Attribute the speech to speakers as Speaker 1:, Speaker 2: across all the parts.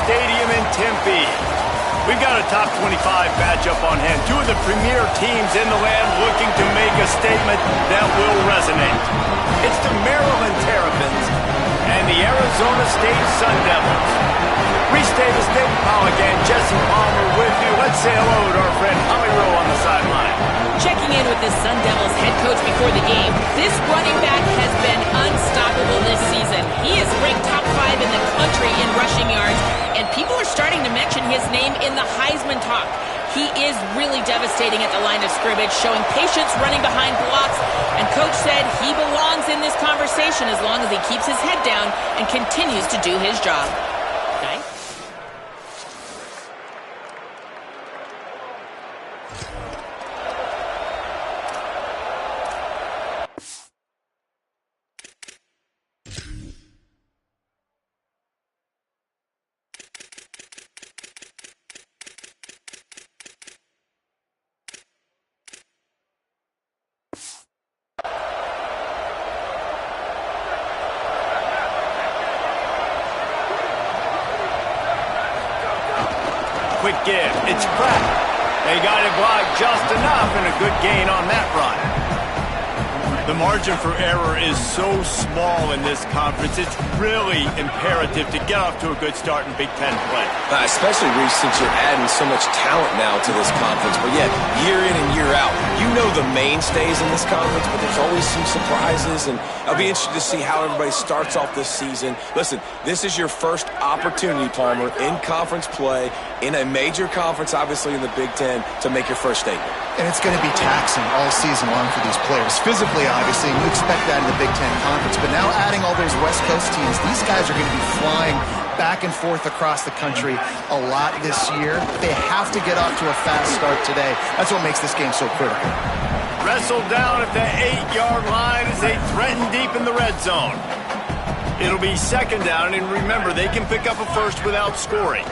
Speaker 1: Stadium in Tempe. We've got a top 25 matchup on hand. Two of the premier teams in the land looking to make a statement that will resonate. It's the Maryland Terrapins and the Arizona State Sun Devils. Reese Davis, Dayton Pollock, and Jesse Palmer with you. Let's say hello to our friend Holly Rowe on the sideline.
Speaker 2: Checking in with the Sun Devils head coach before the game. This running back has been unstoppable this season. He is ranked top 5 in the country in rushing yards, and people are starting to mention his name in the Heisman talk. He is really devastating at the line of scrimmage, showing patience running behind blocks, and coach said he belongs in this conversation as long as he keeps his head down and continues to do his job. Okay.
Speaker 1: Quick give. It's Pratt. They got it blocked just enough and a good gain on that run. The margin for error is so small in this conference. It's really imperative to get off to a good start in Big Ten play.
Speaker 3: Especially, Reese, since you're adding so much talent now to this conference. But yet, year in and year out, you know the mainstays in this conference, but there's always some surprises, and I'll be interested to see how everybody starts off this season. Listen, this is your first opportunity, Palmer, in conference play, in a major conference, obviously in the Big Ten, to make your first statement.
Speaker 4: And it's going to be taxing all season long for these players. Physically, obviously, you expect that in the Big Ten Conference. But now adding all those West Coast teams, these guys are going to be flying back and forth across the country a lot this year. They have to get off to a fast start today. That's what makes this game so critical.
Speaker 1: Wrestled down at the 8-yard line as they threaten deep in the red zone. It'll be second down, and remember, they can pick up a first without scoring.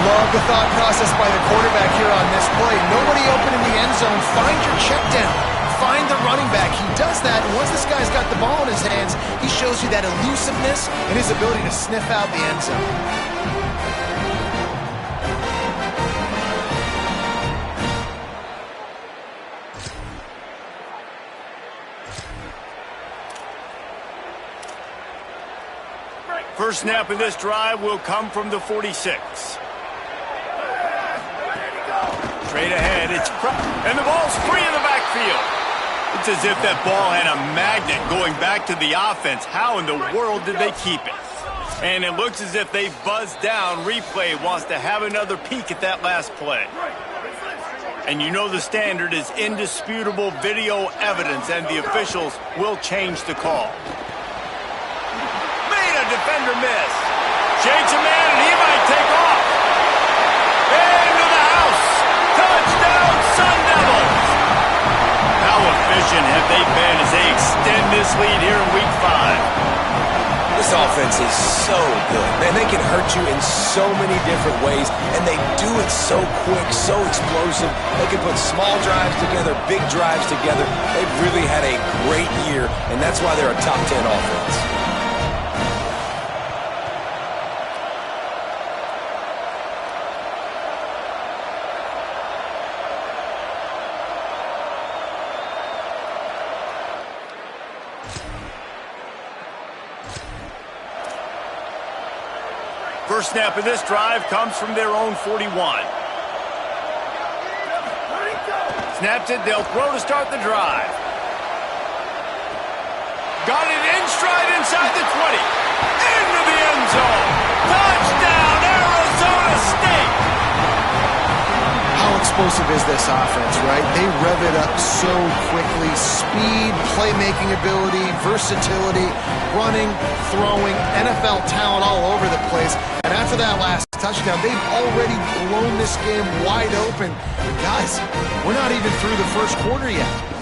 Speaker 4: Love the thought process by the quarterback here on this play. Nobody open in the end zone. Find your check down. Find the running back. He does that, and once this guy's got the ball in his hands, he shows you that elusiveness and his ability to sniff out the end zone.
Speaker 1: First snap of this drive will come from the 46. Straight ahead, it's and the ball's free in the backfield. It's as if that ball had a magnet going back to the offense. How in the world did they keep it? And it looks as if they buzzed down. Replay wants to have another peek at that last play. And you know the standard is indisputable video evidence, and the officials will change the call. Defender miss. Shakes a man, and he might take off. Into the house. Touchdown, Sun Devils. How efficient have they been as they extend this lead here in Week 5?
Speaker 3: This offense is so good. Man, they can hurt you in so many different ways, and they do it so quick, so explosive. They can put small drives together, big drives together. They've really had a great year, and that's why they're a top 10 offense.
Speaker 1: First snap of this drive comes from their own 41. Snaps it, they'll throw to start the drive. Got it in stride inside the 20. Into the end zone. Touchdown, Arizona State!
Speaker 4: How explosive is this offense, right? They rev it up so quickly. Speed, playmaking ability, versatility, running, throwing, NFL talent all over the place. And after that last touchdown, they've already blown this game wide open. And guys, we're not even through the first quarter yet.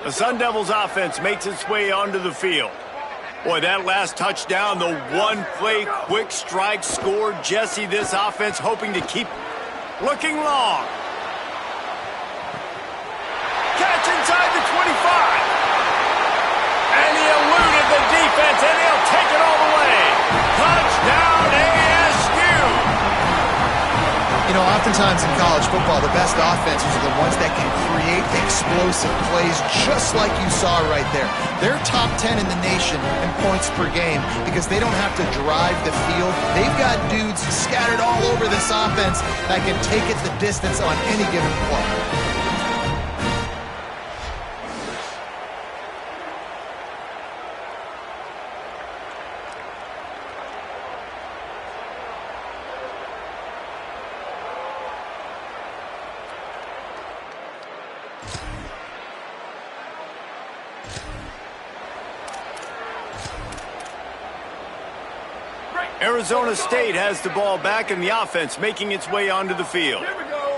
Speaker 1: The Sun Devils offense makes its way onto the field. Boy, that last touchdown, the one-play quick strike scored. Jesse, this offense hoping to keep looking long. Catch inside the 25. And he eluded the defense, and he'll take it all the way. Touchdown, ASU!
Speaker 4: You know, oftentimes in college football, the best offenses are the ones that can create explosive plays just like you saw right there. They're top 10 in the nation in points per game because they don't have to drive the field. They've got dudes scattered all over this offense that can take it the distance on any given play.
Speaker 1: Arizona State has the ball back in the offense, making its way onto the field.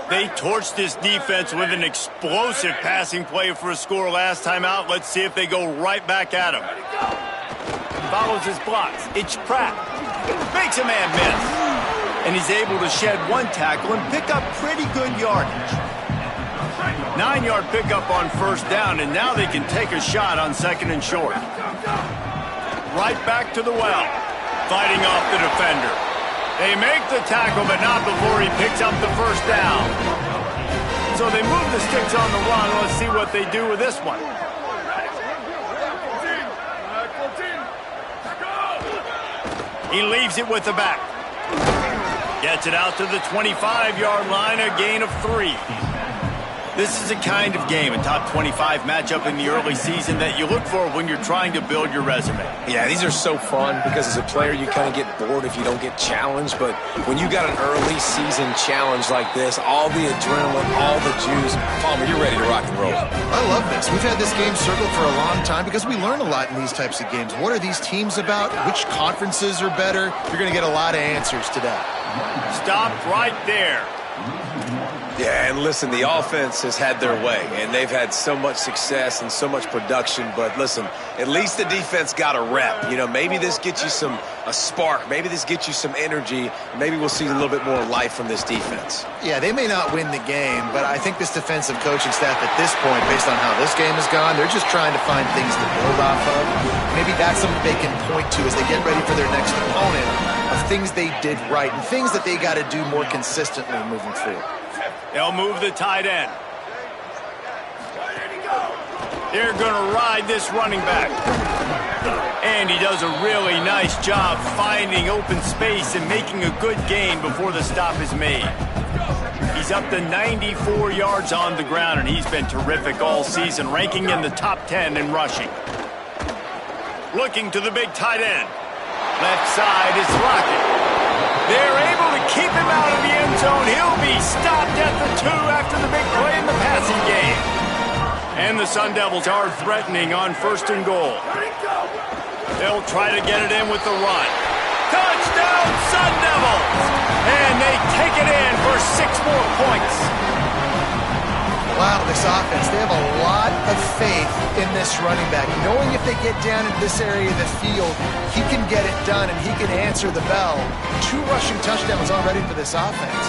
Speaker 1: They torched this defense with an explosive passing play for a score last time out. Let's see if they go right back at him. Follows his blocks. It's Pratt. Makes a man miss. And he's able to shed one tackle and pick up pretty good yardage. 9-yard pickup on first down, and now they can take a shot on second and short. Right back to the well. Fighting off the defender. They make the tackle, but not before he picks up the first down. So they move the sticks on the run. Let's see what they do with this one. He leaves it with the back. Gets it out to the 25-yard line, a gain of 3. This is a kind of game, a top 25 matchup in the early season that you look for when you're trying to build your resume.
Speaker 3: Yeah, these are so fun because as a player you kind of get bored if you don't get challenged, but when you got an early season challenge like this, all the adrenaline, all the juice, Palmer, you're ready to rock and roll.
Speaker 4: I love this. We've had this game circled for a long time because we learn a lot in these types of games. What are these teams about? Which conferences are better? You're going to get a lot of answers today.
Speaker 1: Stop right there.
Speaker 3: Yeah, and listen, the offense has had their way, and they've had so much success and so much production. But listen, at least the defense got a rep. You know, maybe this gets you a spark. Maybe this gets you some energy. Maybe we'll see a little bit more life from this defense.
Speaker 4: Yeah, they may not win the game, but I think this defensive coaching staff at this point, based on how this game has gone, they're just trying to find things to build off of. Maybe that's something they can point to as they get ready for their next opponent of things they did right and things that they got to do more consistently moving forward.
Speaker 1: They'll move the tight end. They're going to ride this running back. And he does a really nice job finding open space and making a good gain before the stop is made. He's up to 94 yards on the ground, and he's been terrific all season, ranking in the top 10 in rushing. Looking to the big tight end. Left side is Lockett. They're able to keep him out of the end zone. He'll be stopped at the 2 after the big play in the passing game. And the Sun Devils are threatening on first and goal. They'll try to get it in with the run. Touchdown, Sun Devils! And they take it in for 6 more points.
Speaker 4: Wow, this offense, they have a lot of faith in this running back. Knowing if they get down into this area of the field, he can get it done and he can answer the bell. 2 rushing touchdowns already for this offense.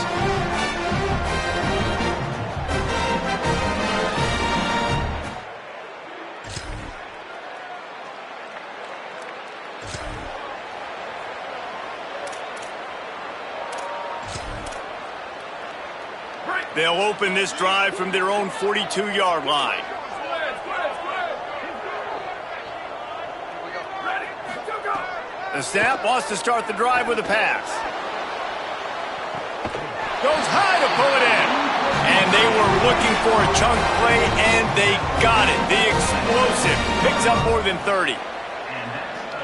Speaker 1: They'll open this drive from their own 42-yard line. The snap wants to start the drive with a pass. Goes high to pull it in. And they were looking for a chunk play, and they got it. The explosive picks up more than 30.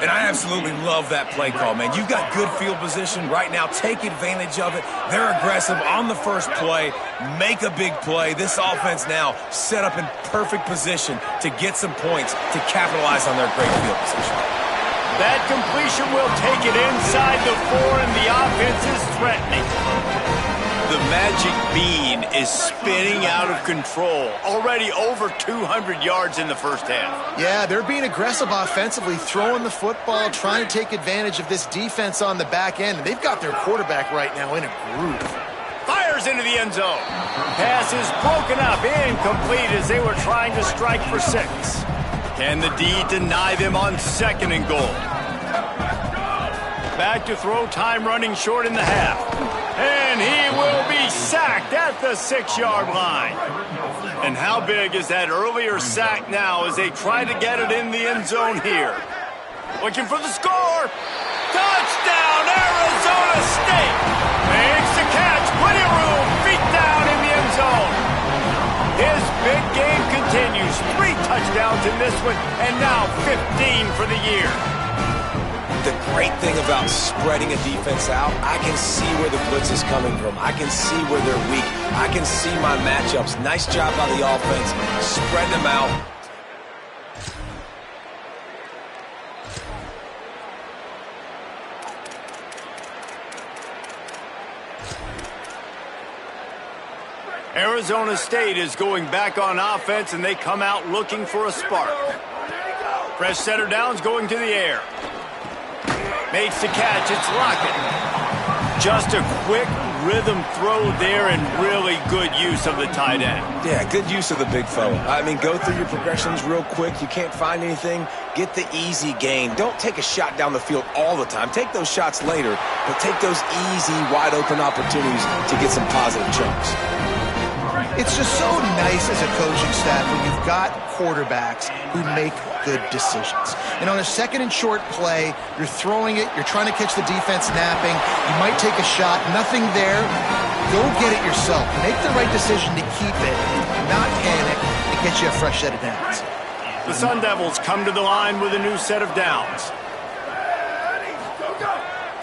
Speaker 3: And I absolutely love that play call, man. You've got good field position right now. Take advantage of it. They're aggressive on the first play. Make a big play. This offense now set up in perfect position to get some points to capitalize on their great field position.
Speaker 1: That completion will take it inside the 4, and the offense is threatening. The magic bean is spinning out of control. Already over 200 yards in the first half.
Speaker 4: Yeah, they're being aggressive offensively, throwing the football, trying to take advantage of this defense on the back end. And they've got their quarterback right now in a groove.
Speaker 1: Fires into the end zone. Pass is broken up, incomplete as they were trying to strike for 6. Can the D deny them on 2nd and goal? Back to throw, time running short in the half. And he will be sacked at the 6-yard line. And how big is that earlier sack now as they try to get it in the end zone here? Looking for the score. Touchdown, Arizona State. Makes the catch, plenty of room, feet down in the end zone. His big game continues. 3 touchdowns in this one, and now 15 for the year.
Speaker 3: The great thing about spreading a defense out, I can see where the blitz is coming from. I can see where they're weak. I can see my matchups. Nice job by the offense. Spread them out.
Speaker 1: Arizona State is going back on offense, and they come out looking for a spark. Fresh setter downs going to the air. Makes the catch, it's Lockett. Just a quick rhythm throw there and really good use of the tight end.
Speaker 3: Yeah, good use of the big fella. I mean, go through your progressions real quick. You can't find anything. Get the easy gain. Don't take a shot down the field all the time. Take those shots later, but take those easy, wide-open opportunities to get some positive chunks.
Speaker 4: It's just so nice as a coaching staff when you've got quarterbacks who make good decisions. And on a 2nd and short play, you're throwing it, you're trying to catch the defense napping, you might take a shot, nothing there. Go get it yourself. Make the right decision to keep it, not panic, and get you a fresh set of downs.
Speaker 1: The Sun Devils come to the line with a new set of downs.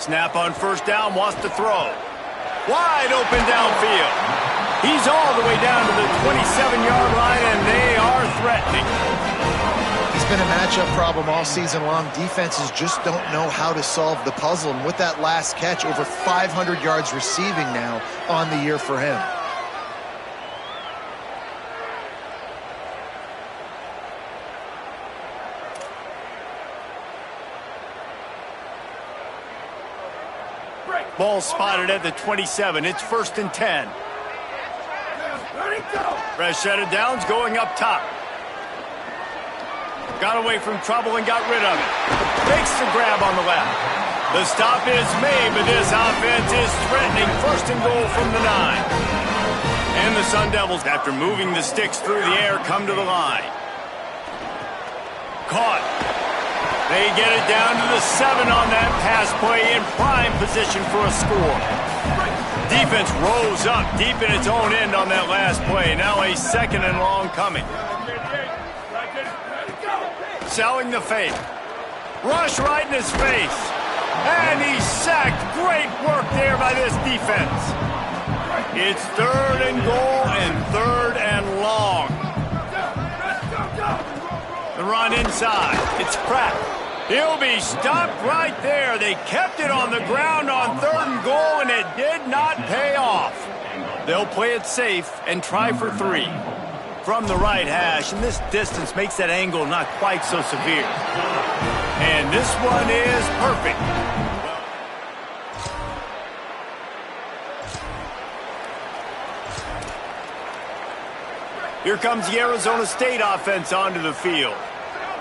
Speaker 1: Snap on 1st down, wants to throw. Wide open downfield. He's all the way down to the 27-yard line, and they are threatening.
Speaker 4: He's been a matchup problem all season long. Defenses just don't know how to solve the puzzle. And with that last catch, over 500 yards receiving now on the year for him.
Speaker 1: Ball spotted at the 27. It's 1st and 10. Fresh set of downs going up top. Got away from trouble and got rid of it. Makes the grab on the left. The stop is made, but this offense is threatening. 1st and goal from the 9. And the Sun Devils, after moving the sticks through the air, come to the line. Caught. They get it down to the 7 on that pass play in prime position for a score. Defense rose up deep in its own end on that last play. Now a 2nd and long coming. Selling the fake. Rush right in his face. And he's sacked. Great work there by this defense. It's 3rd and goal and 3rd and long. The run inside. It's Pratt. He'll be stopped right there. They kept it on the ground on 3rd and goal, and it did not pay off. They'll play it safe and try for 3. From the right hash, and this distance makes that angle not quite so severe. And this one is perfect. Here comes the Arizona State offense onto the field.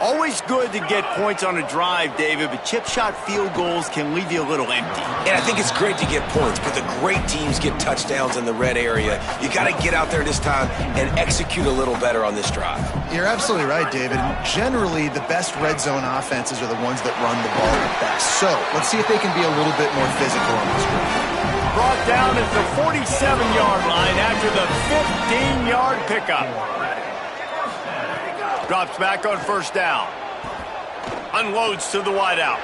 Speaker 1: Always good to get points on a drive, David, but chip shot field goals can leave you a little empty.
Speaker 3: And I think it's great to get points, but the great teams get touchdowns in the red area. You got to get out there this time and execute a little better on this drive.
Speaker 4: You're absolutely right, David. Generally, the best red zone offenses are the ones that run the ball the best. So let's see if they can be a little bit more physical on this drive.
Speaker 1: Brought down at the 47-yard line after the 15-yard pickup. Drops back on 1st down. Unloads to the wideout.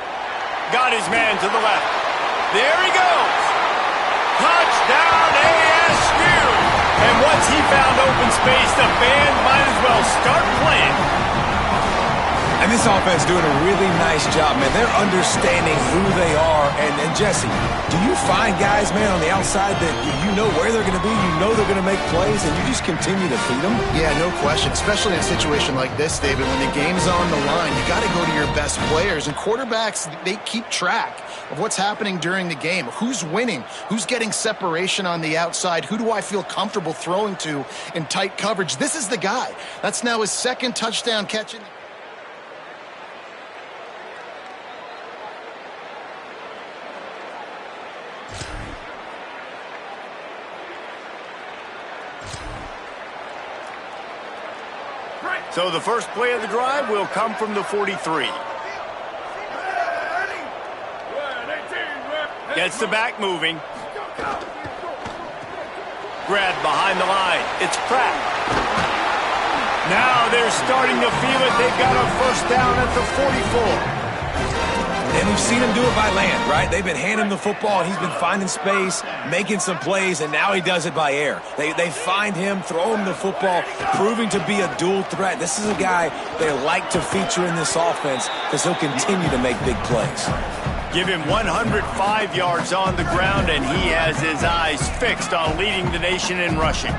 Speaker 1: Got his man to the left. There he goes. Touchdown ASU. And once he found open space, the band might as well start playing.
Speaker 3: And this offense doing a really nice job, man. They're understanding who they are. And Jesse, do you find guys, man, on the outside that you know where they're going to be, you know they're going to make plays, and you just continue to feed them?
Speaker 4: Yeah, no question, especially in a situation like this, David, when the game's on the line, you got to go to your best players. And quarterbacks, they keep track of what's happening during the game. Who's winning? Who's getting separation on the outside? Who do I feel comfortable throwing to in tight coverage? This is the guy. That's now his second touchdown catch.
Speaker 1: So the first play of the drive will come from the 43. Gets the back moving. Grabbed behind the line. It's Pratt. Now they're starting to feel it. They've got a first down at the 44.
Speaker 3: And we've seen him do it by land, right? They've been handing him the football, and he's been finding space, making some plays, and now he does it by air. They find him, throw him the football, proving to be a dual threat. This is a guy they like to feature in this offense because he'll continue to make big plays.
Speaker 1: Give him 105 yards on the ground, and he has his eyes fixed on leading the nation in rushing.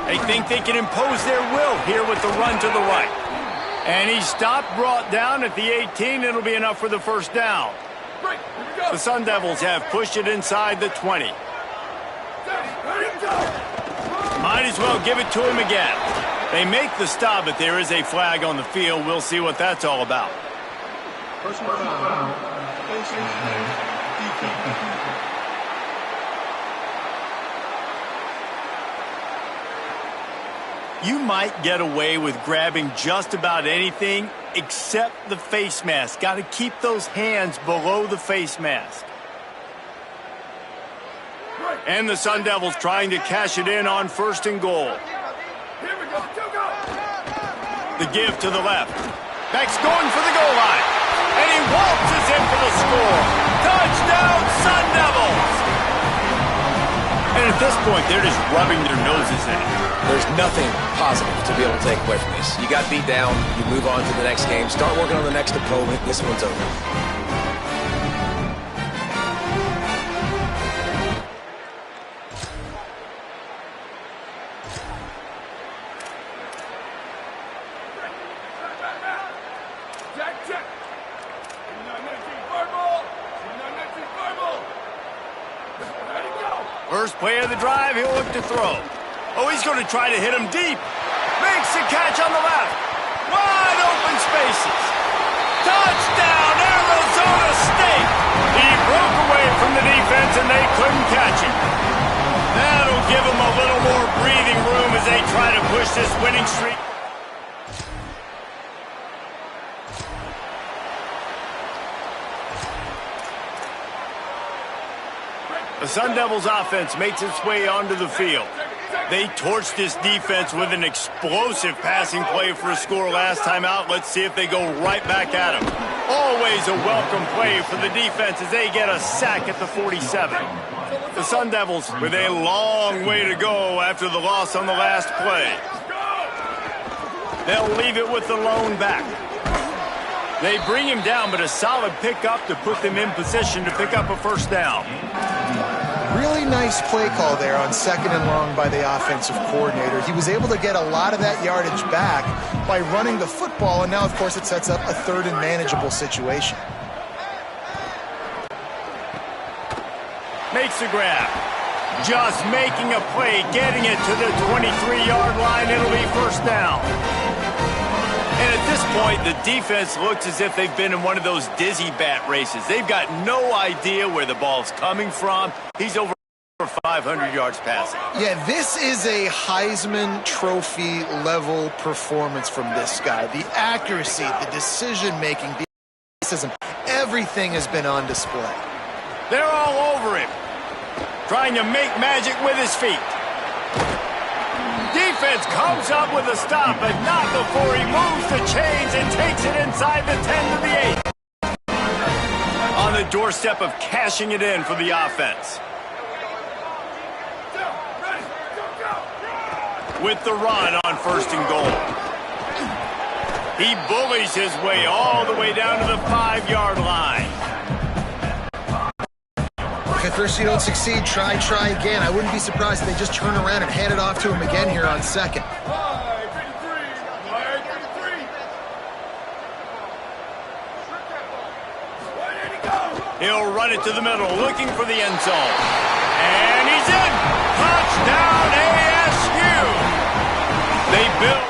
Speaker 1: They think they can impose their will here with the run to the right. And he stopped, brought down at the 18. It'll be enough for the first down. The Sun Devils have pushed it inside the 20. Might as well give it to him again. They make the stop, but there is a flag on the field. We'll see what that's all about. You might get away with grabbing just about anything except the face mask. Got to keep those hands below the face mask. And the Sun Devils trying to cash it in on first and goal. The give to the left. Beck's going for the goal line. And he waltzes in for the score. Touchdown, Sun Devils! And at this point, they're just rubbing their noses in it.
Speaker 3: There's nothing positive to be able to take away from this. You got beat down, you move on to the next game, start working on the next opponent. This one's over.
Speaker 1: First play of the drive, he'll look to throw. Oh, he's going to try to hit him deep. Makes the catch on the left. Wide open spaces. Touchdown, Arizona State. He broke away from the defense, and they couldn't catch him. That'll give them a little more breathing room as they try to push this winning streak. The Sun Devils offense makes its way onto the field. They torched this defense with an explosive passing play for a score last time out. Let's see if they go right back at him. Always a welcome play for the defense as they get a sack at the 47. The Sun Devils with a long way to go after the loss on the last play. They'll leave it with the lone back. They bring him down, but a solid pickup to put them in position to pick up a first down.
Speaker 4: Really nice play call there on second and long by the offensive coordinator. He was able to get a lot of that yardage back by running the football, and now, of course, it sets up a third and manageable situation.
Speaker 1: Makes the grab. Just making a play, getting it to the 23-yard line. It'll be first down. And at this point, the defense looks as if they've been in one of those dizzy bat races. They've got no idea where the ball's coming from. He's over 500 yards passing.
Speaker 4: Yeah, this is a Heisman Trophy level performance from this guy. The accuracy, the decision-making, the athleticism, everything has been on display.
Speaker 1: They're all over him, trying to make magic with his feet. Defense comes up with a stop, but not before he moves the chains and takes it inside the 10 to the 8. On the doorstep of cashing it in for the offense. With the run on first and goal. He bullies his way all the way down to the 5-yard line.
Speaker 4: Okay, first you don't succeed, try again. I wouldn't be surprised if they just turn around and hand it off to him again here on second.
Speaker 1: He'll run it to the middle, looking for the end zone. And he's in! Touchdown ASU! They build.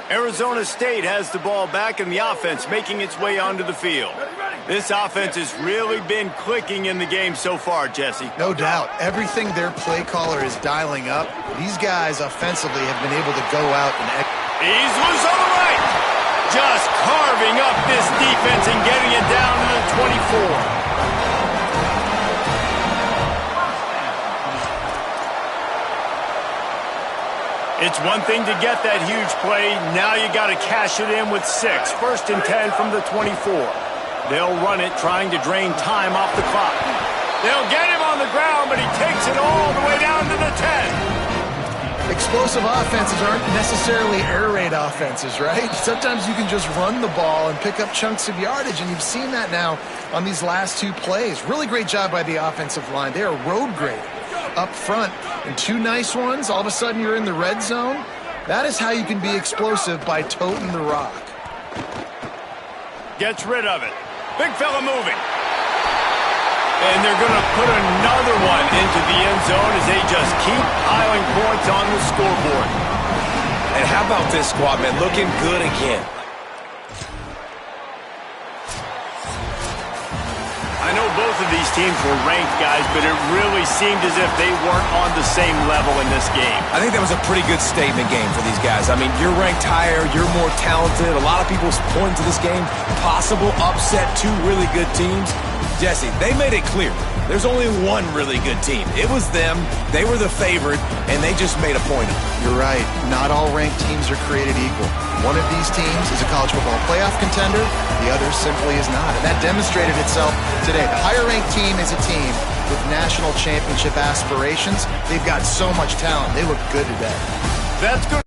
Speaker 1: Arizona State has the ball back in the offense, making its way onto the field. This offense has really been clicking in the game so far, Jesse.
Speaker 4: No doubt. Everything their play caller is dialing up, these guys offensively have been able to go out and...
Speaker 1: He's loose on the right. Just carving up this defense and getting it down to the 24. It's one thing to get that huge play. Now you got to cash it in with 6. 1st and 10 from the 24. They'll run it, trying to drain time off the clock. They'll get him on the ground, but he takes it all the way down to the 10.
Speaker 4: Explosive offenses aren't necessarily air raid offenses, right? Sometimes you can just run the ball and pick up chunks of yardage, and you've seen that now on these last 2 plays. Really great job by the offensive line. They are road grading up front, and 2 nice ones. All of a sudden you're in the red zone. That is how you can be explosive, by toting the rock.
Speaker 1: Gets rid of it. Big fella moving. And they're going to put another one into the end zone as they just keep piling points on the scoreboard.
Speaker 3: And how about this squad, man? Looking good again.
Speaker 1: I know both of these teams were ranked, guys, but it really seemed as if they weren't on the same level in this game.
Speaker 3: I think that was a pretty good statement game for these guys. I mean, you're ranked higher, you're more talented. A lot of people point to this game, possible upset, 2 really good teams. Jesse, they made it clear. There's only one really good team. It was them. They were the favorite, and they just made a point of it.
Speaker 4: You're right. Not all ranked teams are created equal. One of these teams is a college football playoff contender. The other simply is not. And that demonstrated itself today. The higher-ranked team is a team with national championship aspirations. They've got so much talent. They look good today.
Speaker 1: That's good.